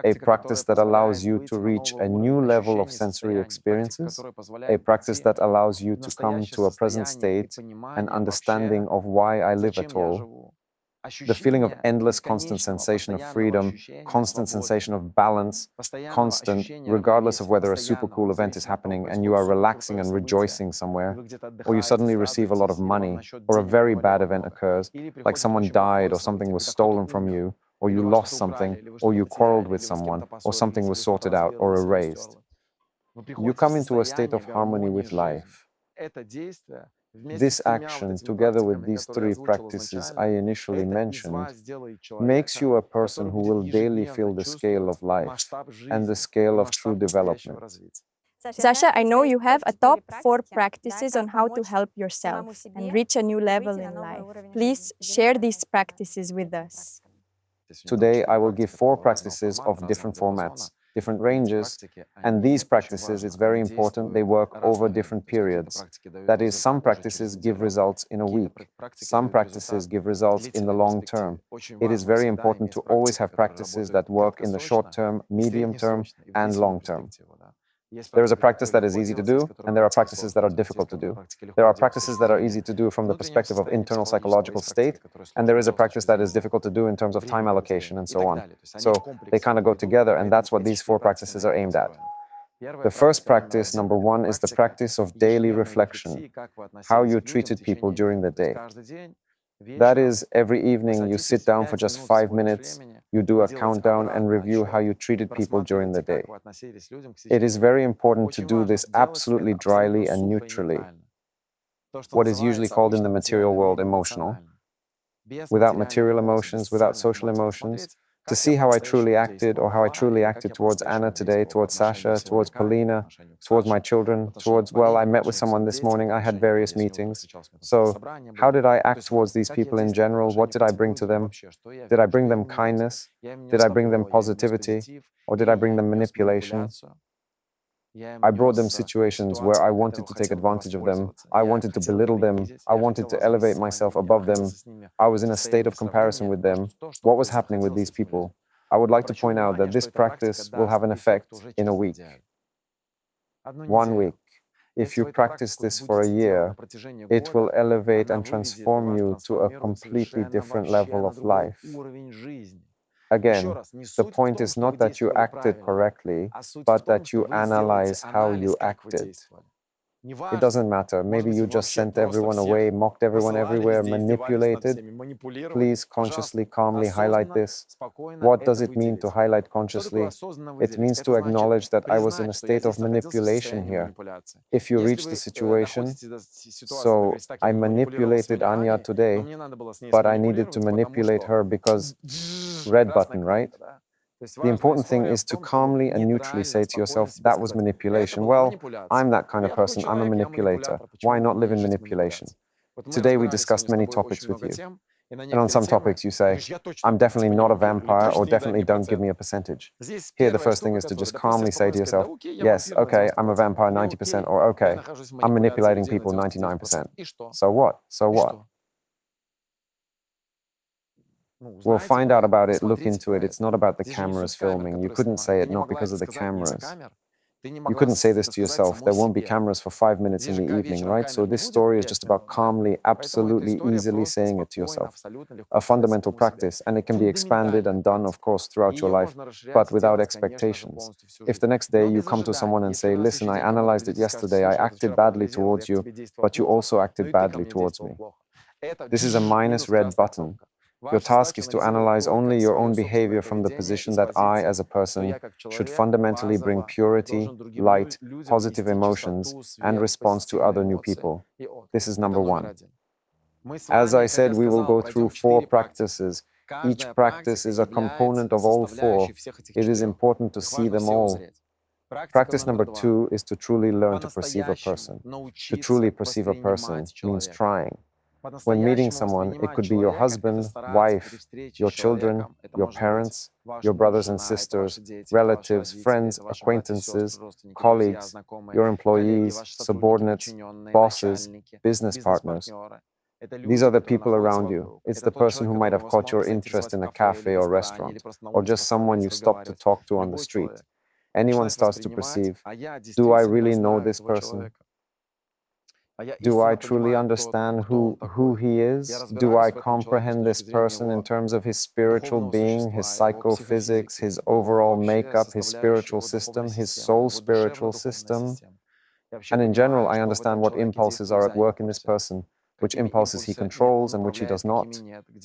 a practice that allows you to reach a new level of sensory experiences, a practice that allows you to come to a present state, an understanding of why I live at all, the feeling of endless, constant sensation of freedom, constant sensation of balance, constant, regardless of whether a super cool event is happening and you are relaxing and rejoicing somewhere, or you suddenly receive a lot of money, or a very bad event occurs, like someone died or something was stolen from you, or you lost something, or you quarreled with someone, or something was sorted out or erased. You come into a state of harmony with life. This action, together with these three practices I initially mentioned, makes you a person who will daily feel the scale of life and the scale of true development. Sasha, I know you have a top 4 practices on how to help yourself and reach a new level in life. Please share these practices with us. Today, I will give 4 practices of different formats, different ranges, and these practices, it's very important, they work over different periods. That is, some practices give results in a week. Some practices give results in the long term. It is very important to always have practices that work in the short term, medium term, and long term. There is a practice that is easy to do, and there are practices that are difficult to do. There are practices that are easy to do from the perspective of internal psychological state, and there is a practice that is difficult to do in terms of time allocation and so on. So they kind of go together, and that's what these 4 practices are aimed at. The first practice, number 1, is the practice of daily reflection, how you treated people during the day. That is, every evening you sit down for just 5 minutes, you do a countdown and review how you treated people during the day. It is very important to do this absolutely dryly and neutrally, what is usually called in the material world emotional, without material emotions, without social emotions, to see how I truly acted or how I truly acted towards Anna today, towards Sasha, towards Polina, towards my children, towards, well, I met with someone this morning, I had various meetings. So how did I act towards these people in general? What did I bring to them? Did I bring them kindness? Did I bring them positivity? Or did I bring them manipulation? I brought them situations where I wanted to take advantage of them. I wanted to belittle them. I wanted to elevate myself above them. I was in a state of comparison with them. What was happening with these people? I would like to point out that this practice will have an effect in a week. 1 week. If you practice this for a year, it will elevate and transform you to a completely different level of life. Again, the point is not that you acted correctly, but that you analyze how you acted. It doesn't matter. Maybe you just sent everyone away, mocked everyone everywhere, manipulated. Please consciously, calmly highlight this. What does it mean to highlight consciously? It means to acknowledge that I was in a state of manipulation here. If you reach the situation, so I manipulated Anya today, but I needed to manipulate her because red button, right? The important thing is to calmly and neutrally say to yourself, that was manipulation. Well, I'm that kind of person. I'm a manipulator. Why not live in manipulation? Today we discussed many topics with you. And on some topics you say, I'm definitely not a vampire, or definitely don't give me a percentage. Here the first thing is to just calmly say to yourself, yes, okay, I'm a vampire 90%, or okay, I'm manipulating people 99%. So what? So what? We'll find out about it, look into it. It's not about the cameras filming. You couldn't say it not because of the cameras. You couldn't say this to yourself. There won't be cameras for 5 minutes in the evening, right? So this story is just about calmly, absolutely, easily saying it to yourself. A fundamental practice, and it can be expanded and done, of course, throughout your life, but without expectations. If the next day you come to someone and say, listen, I analyzed it yesterday, I acted badly towards you, but you also acted badly towards me. This is a minus red button. Your task is to analyze only your own behavior from the position that I, as a person, should fundamentally bring purity, light, positive emotions, and response to other new people. This is number 1. As I said, we will go through 4 practices. Each practice is a component of all 4. It is important to see them all. Practice number 2 is to truly learn to perceive a person. To truly perceive a person means trying. When meeting someone, it could be your husband, wife, your children, your parents, your brothers and sisters, relatives, friends, acquaintances, colleagues, your employees, subordinates, bosses, business partners. These are the people around you. It's the person who might have caught your interest in a cafe or restaurant, or just someone you stop to talk to on the street. Anyone starts to perceive, do I really know this person? Do I truly understand who he is? Do I comprehend this person in terms of his spiritual being, his psychophysics, his overall makeup, his spiritual system, his soul spiritual system? And in general, I understand what impulses are at work in this person, which impulses he controls and which he does not,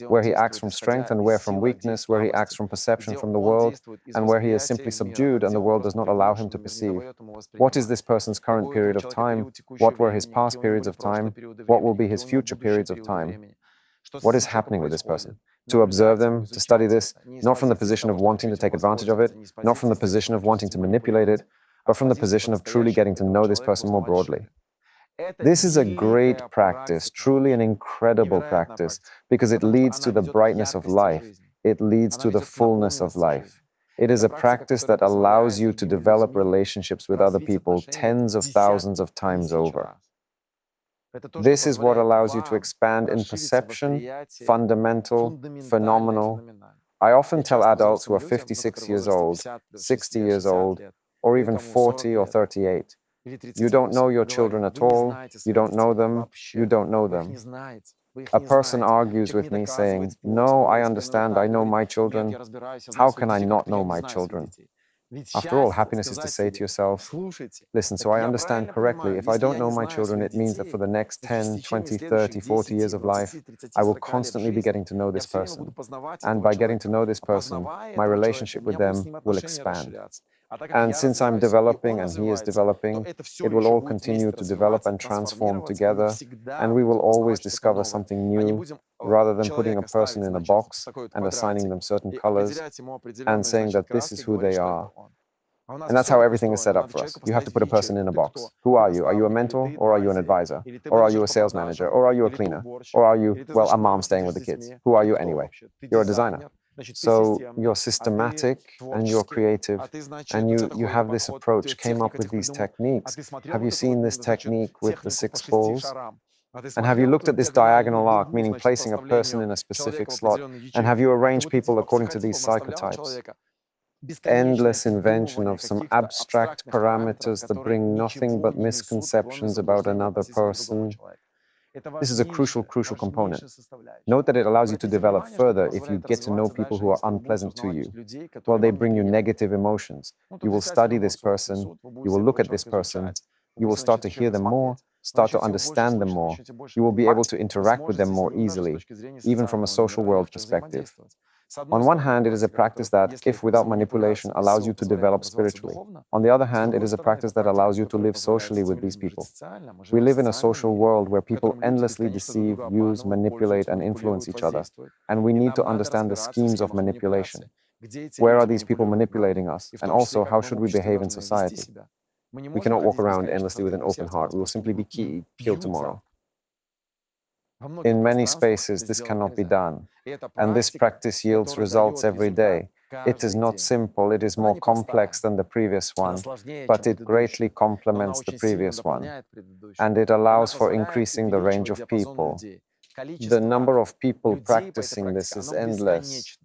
where he acts from strength and where from weakness, where he acts from perception from the world, and where he is simply subdued and the world does not allow him to perceive. What is this person's current period of time? What were his past periods of time? What will be his future periods of time? What is happening with this person? To observe them, to study this, not from the position of wanting to take advantage of it, not from the position of wanting to manipulate it, but from the position of truly getting to know this person more broadly. This is a great practice, truly an incredible practice, because it leads to the brightness of life. It leads to the fullness of life. It is a practice that allows you to develop relationships with other people tens of thousands of times over. This is what allows you to expand in perception, fundamental, phenomenal. I often tell adults who are 56 years old, 60 years old, or even 40 or 38, you don't know your children at all, you don't know them, you don't know them. A person argues with me saying, no, I understand, I know my children. How can I not know my children? After all, happiness is to say to yourself, listen, so I understand correctly, if I don't know my children, it means that for the next 10, 20, 30, 40 years of life, I will constantly be getting to know this person. And by getting to know this person, my relationship with them will expand. And since I'm developing and he is developing, it will all continue to develop and transform together, and we will always discover something new, rather than putting a person in a box and assigning them certain colors and saying that this is who they are. And that's how everything is set up for us. You have to put a person in a box. Who are you? Are you a mentor, or are you an advisor? Or are you a sales manager? Or are you a cleaner? Or are you, well, a mom staying with the kids? Who are you anyway? You're a designer. So you're systematic and you're creative, and you have this approach, came up with these techniques. Have you seen this technique with the 6 balls? And have you looked at this diagonal arc, meaning placing a person in a specific slot? And have you arranged people according to these psychotypes? Endless invention of some abstract parameters that bring nothing but misconceptions about another person. This is a crucial component. Note that it allows you to develop further if you get to know people who are unpleasant to you. Well, they bring you negative emotions. You will study this person, you will look at this person, you will start to hear them more, start to understand them more. You will be able to interact with them more easily, even from a social world perspective. On one hand, it is a practice that, if without manipulation, allows you to develop spiritually. On the other hand, it is a practice that allows you to live socially with these people. We live in a social world where people endlessly deceive, use, manipulate, and influence each other. And we need to understand the schemes of manipulation. Where are these people manipulating us? And also, how should we behave in society? We cannot walk around endlessly with an open heart. We will simply be killed tomorrow. In many spaces, this cannot be done, and this practice yields results every day. It is not simple, it is more complex than the previous one, but it greatly complements the previous one, and it allows for increasing the range of people. The number of people practicing this is endless.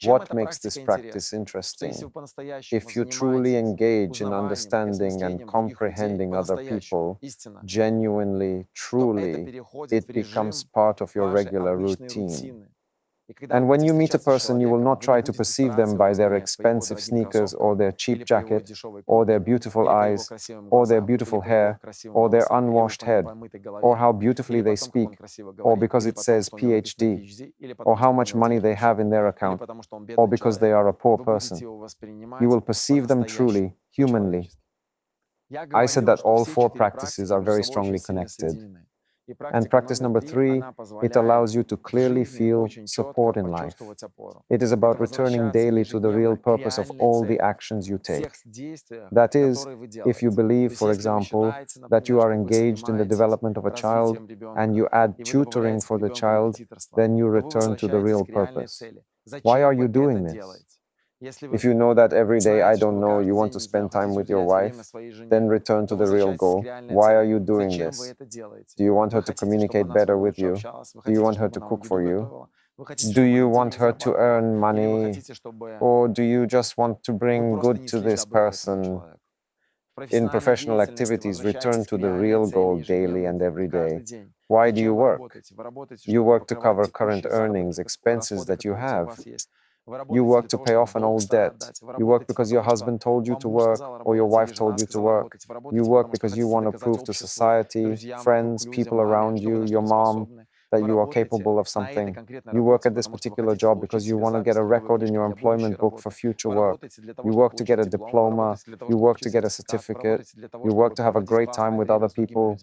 What makes this practice interesting? If you truly engage in understanding and comprehending other people, genuinely, truly, it becomes part of your regular routine. And when you meet a person, you will not try to perceive them by their expensive sneakers or their cheap jacket or their beautiful eyes or their beautiful hair or their unwashed head or how beautifully they speak or because it says PhD or how much money they have in their account or because they are a poor person. You will perceive them truly, humanly. I said that all 4 practices are very strongly connected. And practice number 3, it allows you to clearly feel support in life. It is about returning daily to the real purpose of all the actions you take. That is, if you believe, for example, that you are engaged in the development of a child and you add tutoring for the child, then you return to the real purpose. Why are you doing this? If you know that every day, I don't know, you want to spend time with your wife, then return to the real goal. Why are you doing this? Do you want her to communicate better with you? Do you want her to cook for you? Do you want her to earn money? Or do you just want to bring good to this person? In professional activities, return to the real goal daily and every day. Why do you work? You work to cover current earnings, expenses that you have. You work to pay off an old debt. You work because your husband told you to work or your wife told you to work. You work because you want to prove to society, friends, people around you, your mom, that you are capable of something. You work at this particular job because you want to get a record in your employment book for future work. You work to get a diploma. You work to get a certificate. You work to have a great time with other people.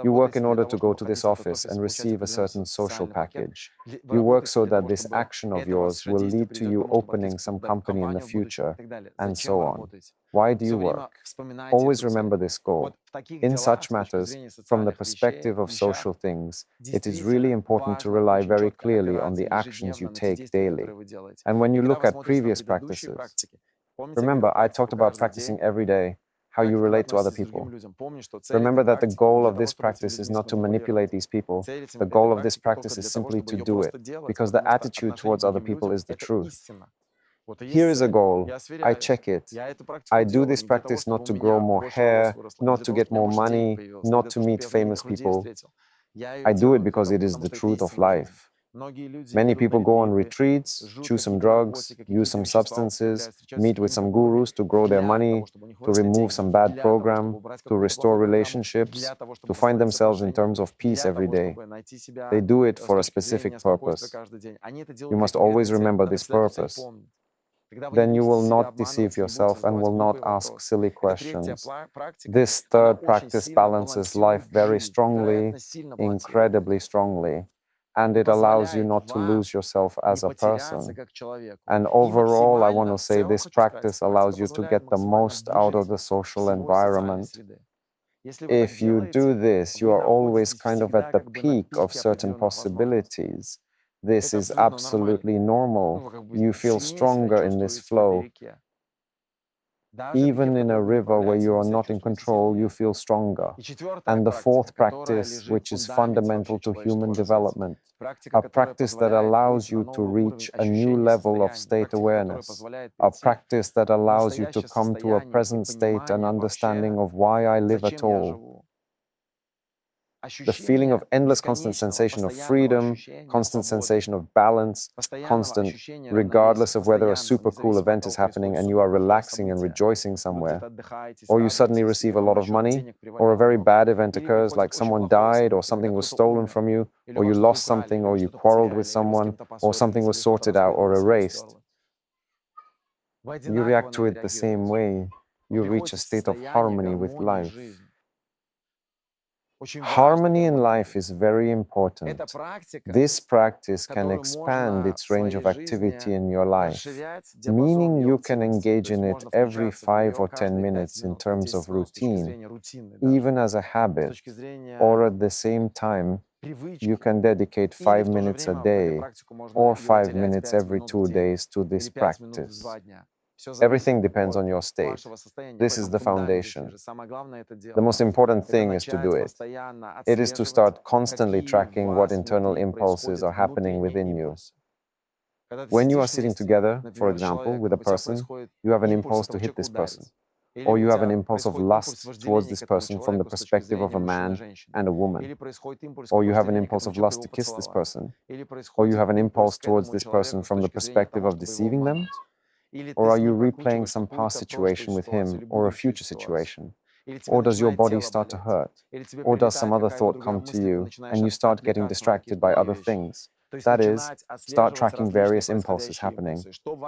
You work in order to go to this office and receive a certain social package. You work so that this action of yours will lead to you opening some company in the future, and so on. Why do you work? Always remember this goal. In such matters, from the perspective of social things, it is really important to rely very clearly on the actions you take daily. And when you look at previous practices, remember, I talked about practicing every day, how you relate to other people. Remember that the goal of this practice is not to manipulate these people. The goal of this practice is simply to do it, because the attitude towards other people is the truth. Here is a goal. I check it. I do this practice not to grow more hair, not to get more money, not to meet famous people. I do it because it is the truth of life. Many people go on retreats, choose some drugs, use some substances, meet with some gurus to grow their money, to remove some bad program, to restore relationships, to find themselves in terms of peace every day. They do it for a specific purpose. You must always remember this purpose. Then you will not deceive yourself and will not ask silly questions. This third practice balances life very strongly, incredibly strongly, and it allows you not to lose yourself as a person. And overall, I want to say this practice allows you to get the most out of the social environment. If you do this, you are always kind of at the peak of certain possibilities. This is absolutely normal. You feel stronger in this flow. Even in a river where you are not in control, you feel stronger. And the fourth practice, which is fundamental to human development, a practice that allows you to reach a new level of state awareness, a practice that allows you to come to a present state and understanding of why I live at all. The feeling of endless constant sensation of freedom, constant sensation of balance, constant, regardless of whether a super cool event is happening and you are relaxing and rejoicing somewhere, or you suddenly receive a lot of money, or a very bad event occurs, like someone died, or something was stolen from you, or you lost something, or you quarreled with someone, or something was sorted out or erased. You react to it the same way. You reach a state of harmony with life. Harmony in life is very important. This practice can expand its range of activity in your life, meaning you can engage in it every 5 or 10 minutes in terms of routine, even as a habit, or at the same time, you can dedicate 5 minutes a day or 5 minutes every 2 days to this practice. Everything depends on your state. This is the foundation. The most important thing is to do it. It is to start constantly tracking what internal impulses are happening within you. When you are sitting together, for example, with a person, you have an impulse to hit this person, or you have an impulse of lust towards this person from the perspective of a man and a woman, or you have an impulse of lust to kiss this person, or you have an impulse towards this person from the perspective of deceiving them, or are you replaying some past situation with him or a future situation? Or does your body start to hurt? Or does some other thought come to you and you start getting distracted by other things? That is, start tracking various impulses happening.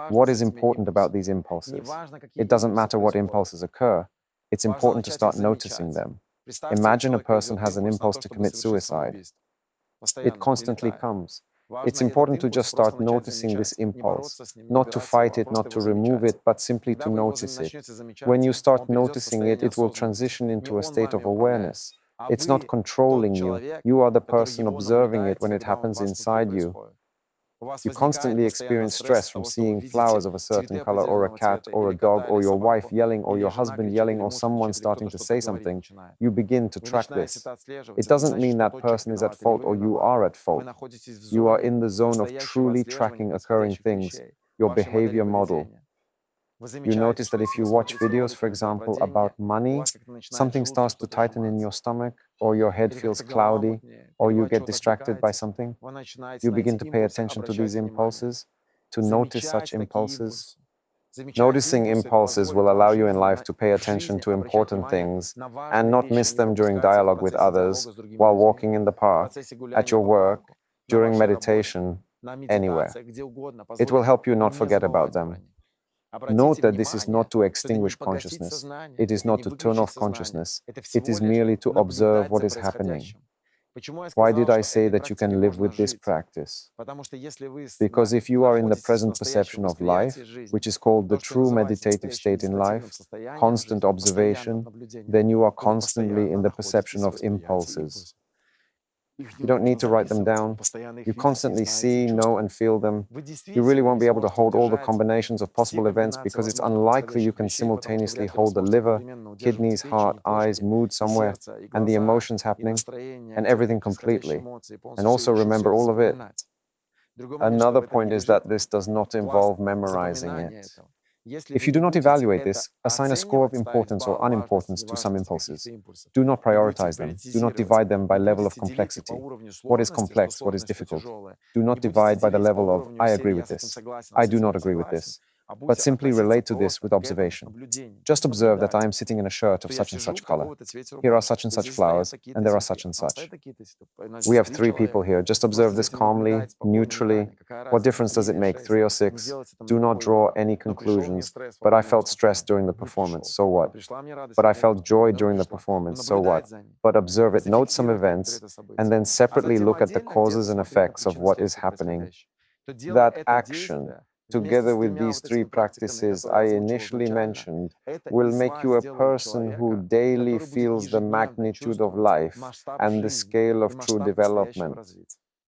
What is important about these impulses? It doesn't matter what impulses occur, it's important to start noticing them. Imagine a person has an impulse to commit suicide. It constantly comes. It's important to just start noticing this impulse, not to fight it, not to remove it, but simply to notice it. When you start noticing it, it will transition into a state of awareness. It's not controlling you. You are the person observing it when it happens inside you. You constantly experience stress from seeing flowers of a certain color, or a cat, or a dog, or your wife yelling, or your husband yelling, or someone starting to say something. You begin to track this. It doesn't mean that person is at fault or you are at fault. You are in the zone of truly tracking occurring things, your behavior model. You notice that if you watch videos, for example, about money, something starts to tighten in your stomach, or your head feels cloudy, or you get distracted by something. You begin to pay attention to these impulses, to notice such impulses. Noticing impulses will allow you in life to pay attention to important things and not miss them during dialogue with others, while walking in the park, at your work, during meditation, anywhere. It will help you not forget about them. Note that this is not to extinguish consciousness. It is not to turn off consciousness. It is merely to observe what is happening. Why did I say that you can live with this practice? Because if you are in the present perception of life, which is called the true meditative state in life, constant observation, then you are constantly in the perception of impulses. You don't need to write them down. You constantly see, know, and feel them. You really won't be able to hold all the combinations of possible events because it's unlikely you can simultaneously hold the liver, kidneys, heart, eyes, mood somewhere, and the emotions happening, and everything completely, and also remember all of it. Another point is that this does not involve memorizing it. If you do not evaluate this, assign a score of importance or unimportance to some impulses. Do not prioritize them. Do not divide them by level of complexity. What is complex? What is difficult? Do not divide by the level of, I agree with this, I do not agree with this, but simply relate to this with observation. Just observe that I am sitting in a shirt of such and such color. Here are such and such flowers, and there are such and such. We have 3 people here. Just observe this calmly, neutrally. What difference does it make, 3 or 6? Do not draw any conclusions. But I felt stress during the performance, so what? But I felt joy during the performance, so what? But observe it, note some events, and then separately look at the causes and effects of what is happening. That action, together with these 3 practices I initially mentioned, will make you a person who daily feels the magnitude of life and the scale of true development.